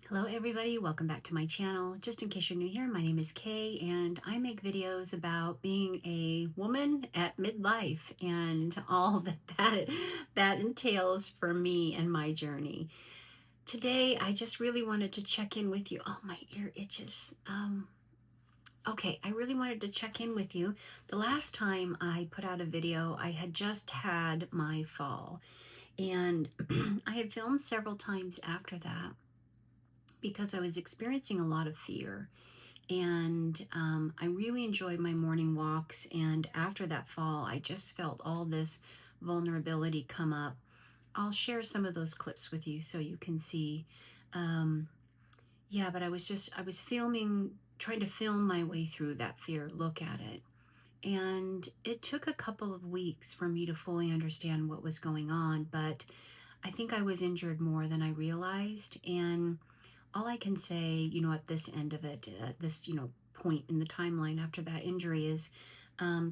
Hello everybody, welcome back to my channel. Just in case you're new here, my name is Kay and I make videos about being a woman at midlife and all that entails for me and my journey. Today I just really wanted to check in with you. Oh, my ear itches. Okay, I really wanted to check in with you. The last time I put out a video, I had just had my fall and I had filmed several times after that because I was experiencing a lot of fear. And I really enjoyed my morning walks. And after that fall, I just felt all this vulnerability come up. I'll share some of those clips with you so you can see. Um, yeah, but I was trying to film my way through that fear, look at it. And it took a couple of weeks for me to fully understand what was going on. But I think I was injured more than I realized. And all I can say, at this end of it, at this, point in the timeline after that injury is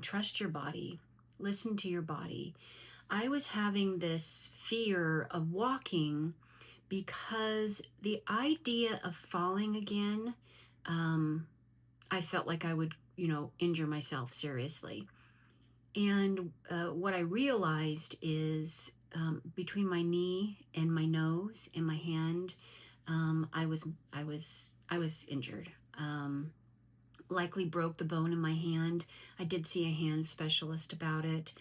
trust your body, listen to your body. I was having this fear of walking because the idea of falling again, I felt like I would, injure myself seriously. And what I realized is between my knee and my nose and my hand, I was injured. Likely broke the bone in my hand. I did see a hand specialist about it.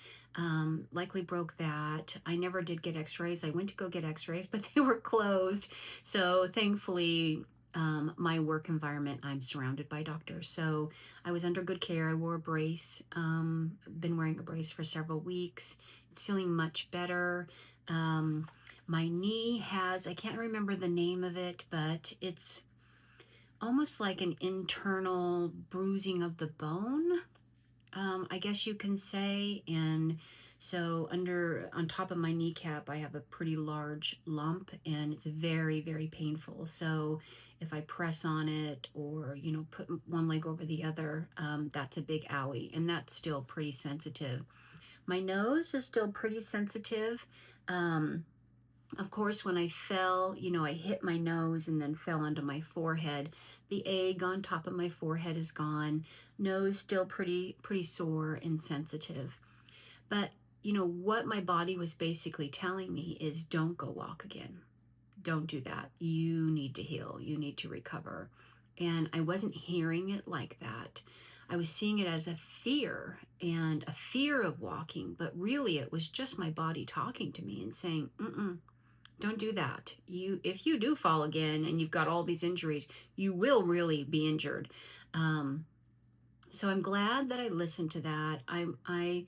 Likely broke that. I never did get x-rays. I went to go get x-rays, but they were closed. So thankfully, my work environment, I'm surrounded by doctors. So I was under good care. I wore a brace. Been wearing a brace for several weeks. It's feeling much better. My knee has, I can't remember the name of it, but it's almost like an internal bruising of the bone, I guess you can say. And so on top of my kneecap, I have a pretty large lump and it's very, very painful. So if I press on it or, put one leg over the other, that's a big owie, and that's still pretty sensitive. My nose is still pretty sensitive. Of course, when I fell, I hit my nose and then fell onto my forehead. The egg on top of my forehead is gone. Nose still pretty sore and sensitive. But, what my body was basically telling me is don't go walk again. Don't do that. You need to heal. You need to recover. And I wasn't hearing it like that. I was seeing it as a fear and a fear of walking, but really it was just my body talking to me and saying, don't do that. If you do fall again and you've got all these injuries, you will really be injured. So I'm glad that I listened to that. I'm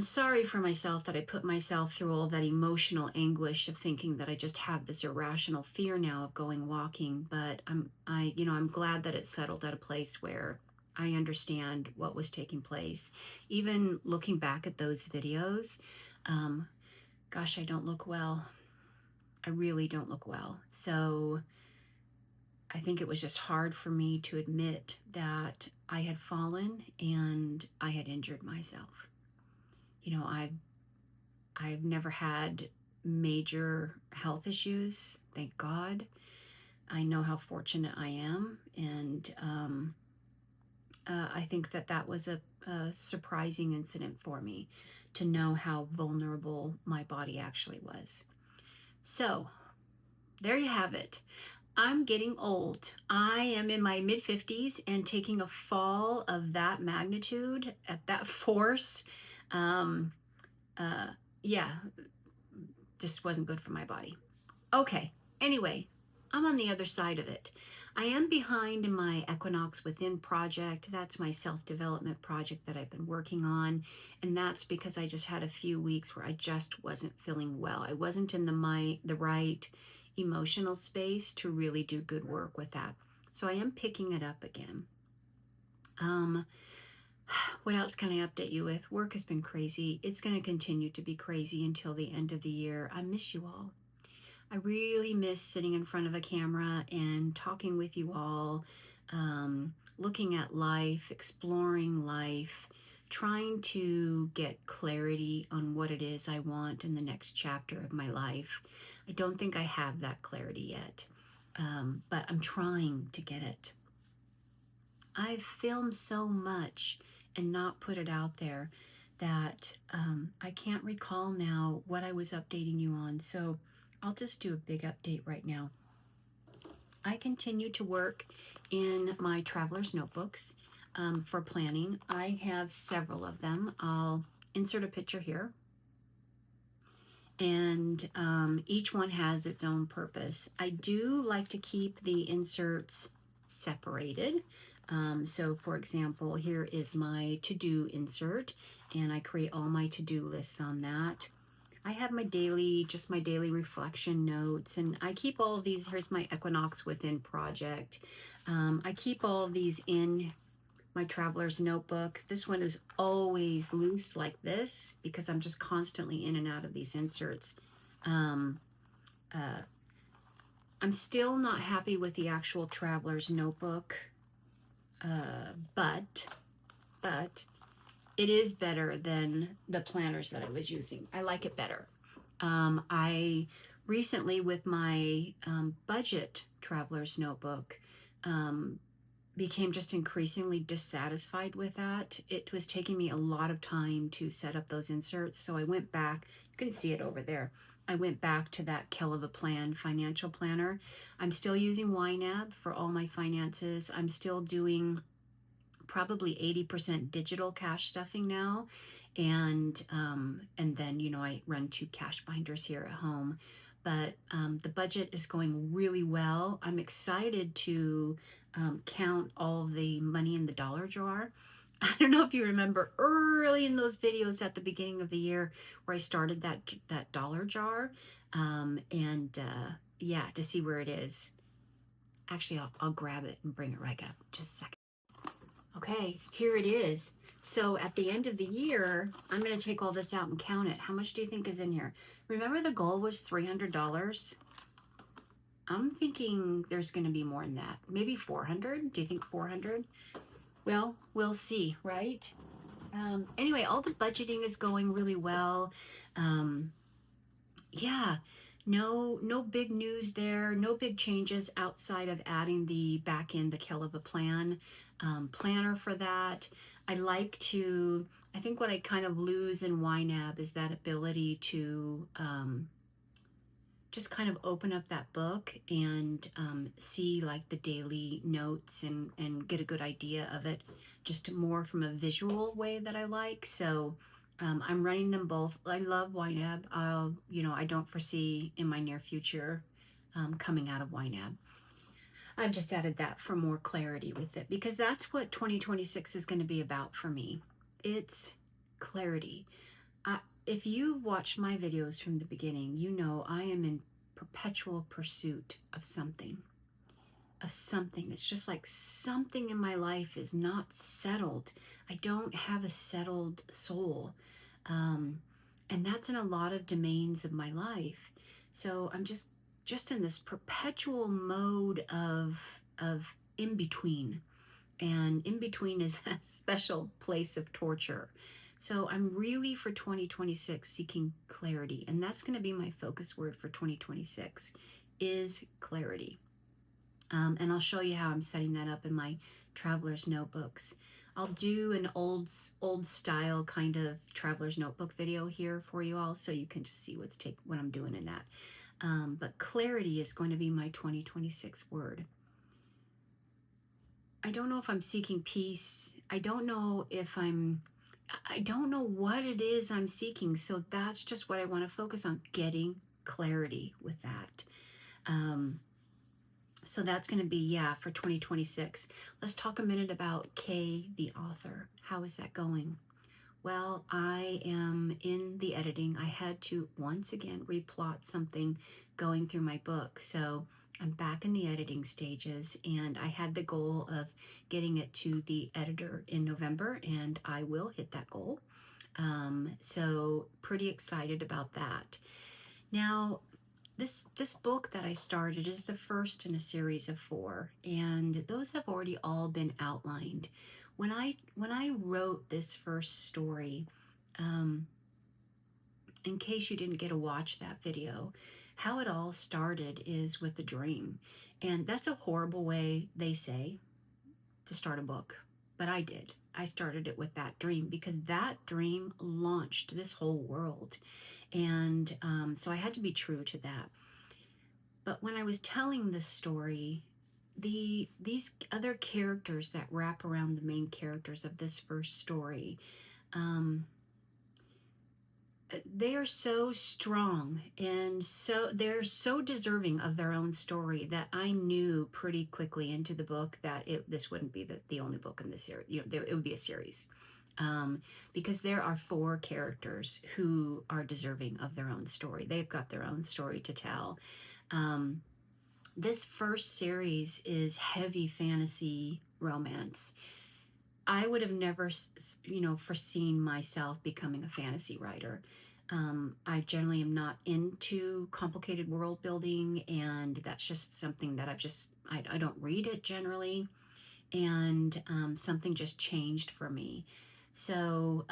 sorry for myself that I put myself through all that emotional anguish of thinking that I just have this irrational fear now of going walking. But I'm glad that it settled at a place where I understand what was taking place. Even looking back at those videos, gosh, I don't look well. I really don't look well. So I think it was just hard for me to admit that I had fallen and I had injured myself. I've never had major health issues, thank God. I know how fortunate I am, and I think that was a surprising incident for me to know how vulnerable my body actually was. So there you have it. I'm getting old. I am in my mid-50s, and taking a fall of that magnitude at that force, yeah, just wasn't good for my body. Okay, anyway, I'm on the other side of it. I am behind in my Equinox Within project. That's my self-development project that I've been working on, and that's because I just had a few weeks where I just wasn't feeling well. I wasn't in the right emotional space to really do good work with that. So I am picking it up again. What else can I update you with? Work has been crazy. It's going to continue to be crazy until the end of the year. I miss you all. I really miss sitting in front of a camera and talking with you all, looking at life, exploring life, trying to get clarity on what it is I want in the next chapter of my life. I don't think I have that clarity yet. but I'm trying to get it. I've filmed so much and not put it out there that I can't recall now what I was updating you on. So I'll just do a big update right now. I continue to work in my traveler's notebooks for planning. I have several of them. I'll insert a picture here. And each one has its own purpose. I do like to keep the inserts separated. So for example, here is my to-do insert, and I create all my to-do lists on that. I have my daily, just my daily reflection notes, and I keep all of these. Here's my Equinox Within project. I keep all of these in my traveler's notebook. This one is always loose like this because I'm just constantly in and out of these inserts. Um, I'm still not happy with the actual traveler's notebook, but it is better than the planners that I was using. I like it better. I recently, with my budget traveler's notebook, became just increasingly dissatisfied with that. It was taking me a lot of time to set up those inserts, so I went back. You can see it over there. I went back to that Kell of a Plan financial planner. I'm still using YNAB for all my finances. I'm still doing probably 80% digital cash stuffing now, and then I run 2 cash binders here at home. But the budget is going really well. I'm excited to count all the money in the dollar jar. I don't know if you remember early in those videos at the beginning of the year where I started that dollar jar, yeah, to see where it is. Actually, I'll grab it and bring it right up. Just a second. Okay, here it is. So at the end of the year, I'm going to take all this out and count it. How much do you think is in here? Remember the goal was $300? I'm thinking there's going to be more than that. Maybe 400? Do you think 400? Well, we'll see, right? Anyway, all the budgeting is going really well. Yeah, no big news there. No big changes outside of adding the back end, the Kell of a Plan planner for that. I think what I kind of lose in YNAB is that ability to just kind of open up that book and see like the daily notes and get a good idea of it, just more from a visual way that I like. So I'm running them both. I love YNAB. I don't foresee in my near future coming out of YNAB. I've just added that for more clarity with it because that's what 2026 is going to be about for me. It's clarity. If you've watched my videos from the beginning, you know I am in perpetual pursuit of something. It's just like something in my life is not settled. I don't have a settled soul. And that's in a lot of domains of my life. So I'm just in this perpetual mode of in between. And in between is a special place of torture. So I'm really for 2026 seeking clarity, and that's going to be my focus word for 2026 is clarity. And I'll show you how I'm setting that up in my traveler's notebooks. I'll do an old style kind of traveler's notebook video here for you all, so you can just see what I'm doing in that. But clarity is going to be my 2026 word. I don't know if I'm seeking peace. I don't know what it is I'm seeking. So that's just what I want to focus on, getting clarity with that. So that's going to be, yeah, for 2026. Let's talk a minute about Kay, the author. How is that going? Well, I am in the editing. I had to once again replot something going through my book. So I'm back in the editing stages, and I had the goal of getting it to the editor in November, and I will hit that goal. So pretty excited about that. Now, this book that I started is the first in a series of 4, and those have already all been outlined. When I wrote this first story, in case you didn't get to watch that video, how it all started is with a dream. And that's a horrible way, they say, to start a book. But I did. I started it with that dream because that dream launched this whole world. And so I had to be true to that. But when I was telling this story, these other characters that wrap around the main characters of this first story, um, they are so strong and they're so deserving of their own story that I knew pretty quickly into the book that this wouldn't be the only book in the series. It would be a series, because there are four characters who are deserving of their own story. They've got their own story to tell. Um, this first series is heavy fantasy romance. I would have never, foreseen myself becoming a fantasy writer. I generally am not into complicated world building, and that's just something that I don't read it generally, and something just changed for me. So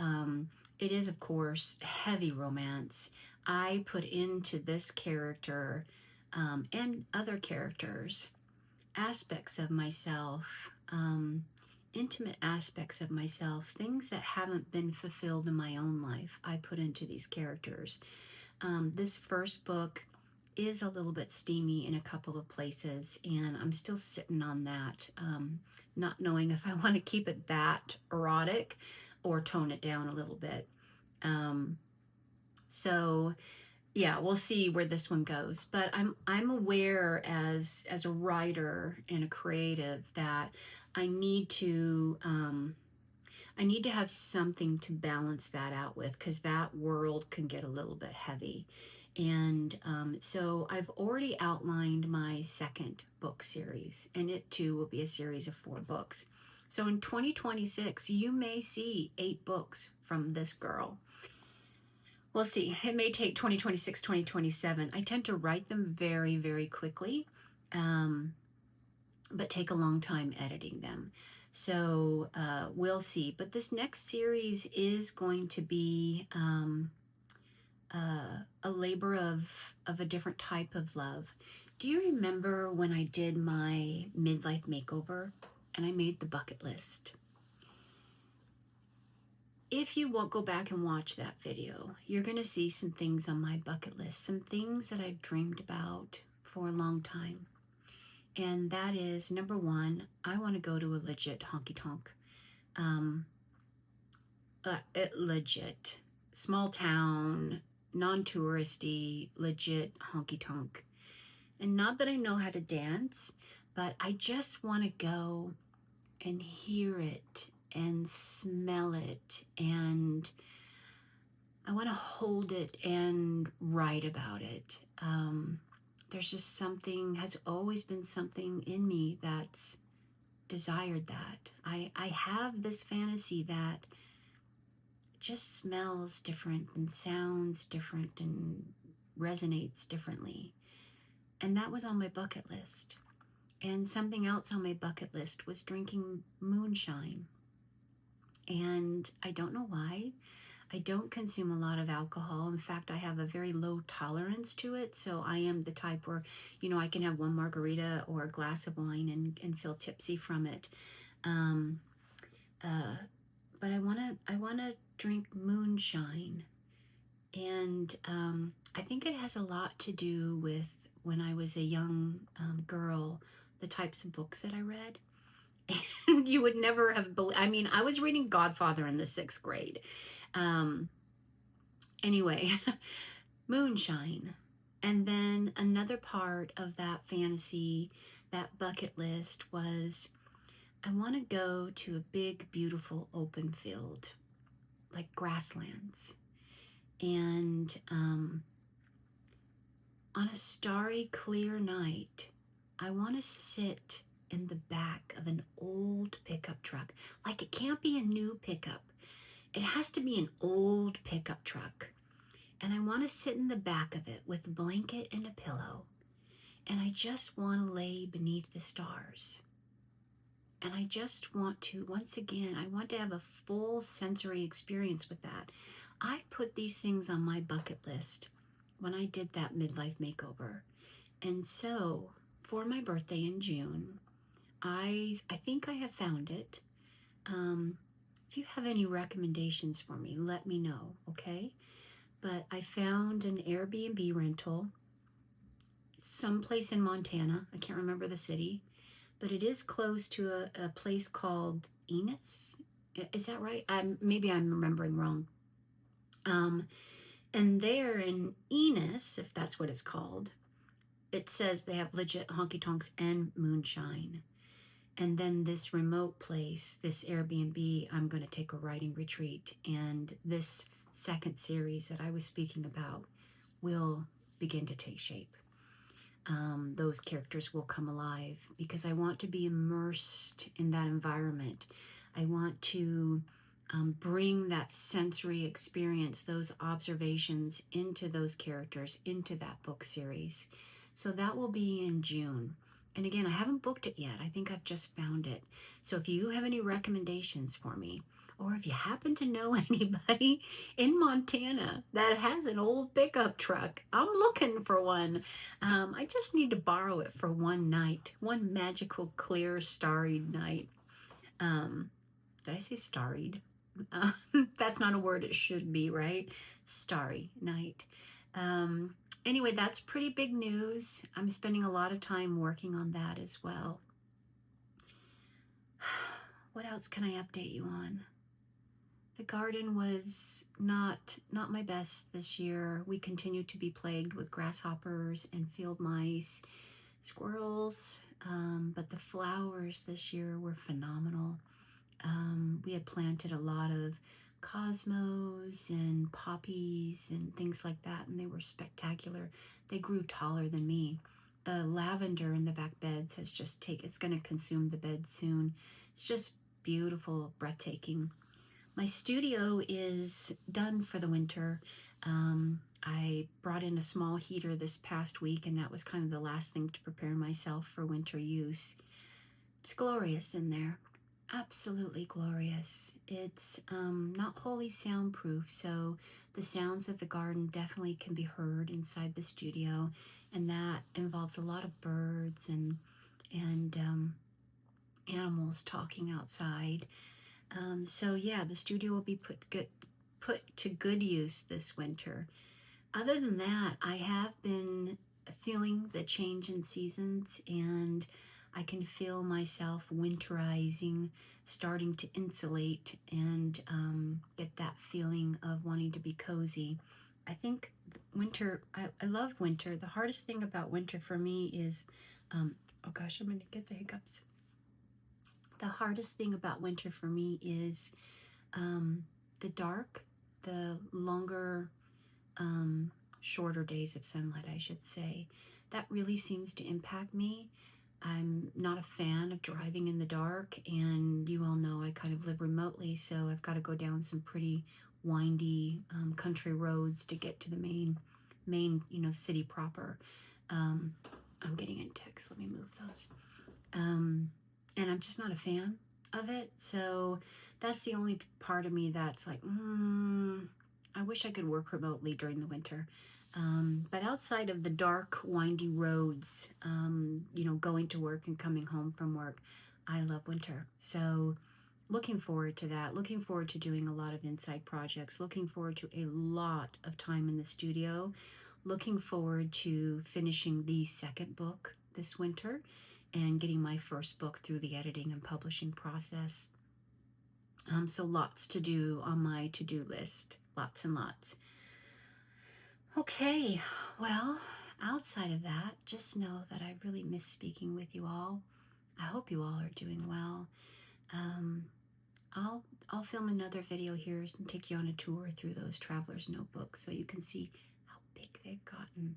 it is, of course, heavy romance. I put into this character and other characters aspects of myself, intimate aspects of myself, things that haven't been fulfilled in my own life, I put into these characters. This first book is a little bit steamy in a couple of places, and I'm still sitting on that, not knowing if I want to keep it that erotic or tone it down a little bit. So yeah, we'll see where this one goes. But I'm aware as a writer and a creative that I need to have something to balance that out with, because that world can get a little bit heavy. And so I've already outlined my second book series, and it too will be a series of 4 books. So in 2026, you may see 8 books from this girl. We'll see. It may take 2026, 2027. I tend to write them very, very quickly, but take a long time editing them. So we'll see. But this next series is going to be a labor of a different type of love. Do you remember when I did my midlife makeover and I made the bucket list? If you won't go back and watch that video, you're going to see some things on my bucket list, some things that I've dreamed about for a long time. And that is, number 1, I want to go to a legit honky tonk. Legit. Small town, non-touristy, legit honky tonk. And not that I know how to dance, but I just want to go and hear it and smell it, and I want to hold it and write about it. There's just something, has always been something in me that's desired that. I have this fantasy that just smells different and sounds different and resonates differently. And that was on my bucket list. And something else on my bucket list was drinking moonshine. And I don't know why. I don't consume a lot of alcohol. In fact, I have a very low tolerance to it. So I am the type where, I can have one margarita or a glass of wine and feel tipsy from it. But I wanna drink moonshine. And I think it has a lot to do with when I was a young girl, the types of books that I read. And you would never have I was reading Godfather in the 6th grade. Anyway, moonshine. And then another part of that fantasy, that bucket list, was I want to go to a big, beautiful open field, like grasslands. And on a starry, clear night, I want to sit in the back of an old pickup truck. Like, it can't be a new pickup. It has to be an old pickup truck. And I want to sit in the back of it with a blanket and a pillow. And I just want to lay beneath the stars. And I just want to, once again, I want to have a full sensory experience with that. I put these things on my bucket list when I did that midlife makeover. And so for my birthday in June, I think I have found it. Um, if you have any recommendations for me, let me know, okay? But I found an Airbnb rental someplace in Montana. I can't remember the city, but it is close to a place called Enos. Is that right? Maybe I'm remembering wrong. Um, and there in Enos, if that's what it's called, it says they have legit honky tonks and moonshine. And then this remote place, this Airbnb, I'm going to take a writing retreat. And this second series that I was speaking about will begin to take shape. Those characters will come alive because I want to be immersed in that environment. I want to bring that sensory experience, those observations into those characters, into that book series. So that will be in June. And again, I haven't booked it yet. I think I've just found it. So if you have any recommendations for me, or if you happen to know anybody in Montana that has an old pickup truck, I'm looking for one. I just need to borrow it for one night, one magical, clear, starry night. Did I say starried? Uh, that's not a word it should be, right? Starry night. Um, anyway, that's pretty big news. I'm spending a lot of time working on that as well. What else can I update you on? The garden was not my best this year. We continued to be plagued with grasshoppers and field mice, squirrels, but the flowers this year were phenomenal. We had planted a lot of cosmos and poppies and things like that, and they were spectacular. They grew taller than me. The lavender in the back beds has just it's going to consume the bed soon. It's just beautiful, breathtaking. My studio is done for the winter. I brought in a small heater this past week, and that was kind of the last thing to prepare myself for winter use. It's glorious in there. Absolutely glorious. It's not wholly soundproof, so the sounds of the garden definitely can be heard inside the studio, and that involves a lot of birds and animals talking outside. So yeah, the studio will be put to good use this winter. Other than that, I have been feeling the change in seasons, and I can feel myself winterizing, starting to insulate and get that feeling of wanting to be cozy. I think winter, I love winter. The hardest thing about winter for me is, oh gosh, I'm going to get the hiccups. The hardest thing about winter for me is the dark, the longer, shorter days of sunlight, I should say. That really seems to impact me. I'm not a fan of driving in the dark, and you all know I kind of live remotely, so I've got to go down some pretty windy country roads to get to the main city proper. I'm getting in text. Let me move those. And I'm just not a fan of it. So that's the only part of me that's like, I wish I could work remotely during the winter. But outside of the dark, windy roads, going to work and coming home from work, I love winter. So looking forward to that. Looking forward to doing a lot of inside projects. Looking forward to a lot of time in the studio. Looking forward to finishing the second book this winter and getting my first book through the editing and publishing process. So lots to do on my to-do list. Lots and lots. Okay, well, outside of that, just know that I really miss speaking with you all. I hope you all are doing well. I'll film another video here and take you on a tour through those traveler's notebooks so you can see how big they've gotten.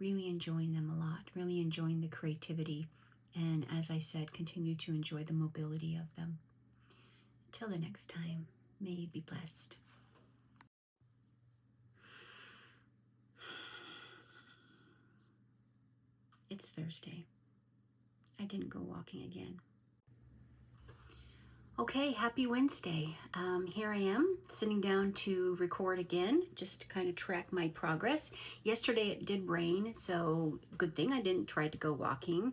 Really enjoying them a lot, really enjoying the creativity, and as I said, continue to enjoy the mobility of them. Until the next time, may you be blessed. It's Thursday. I didn't go walking again. Okay, happy Wednesday. Here I am sitting down to record again, just to kind of track my progress. Yesterday it did rain, so good thing I didn't try to go walking.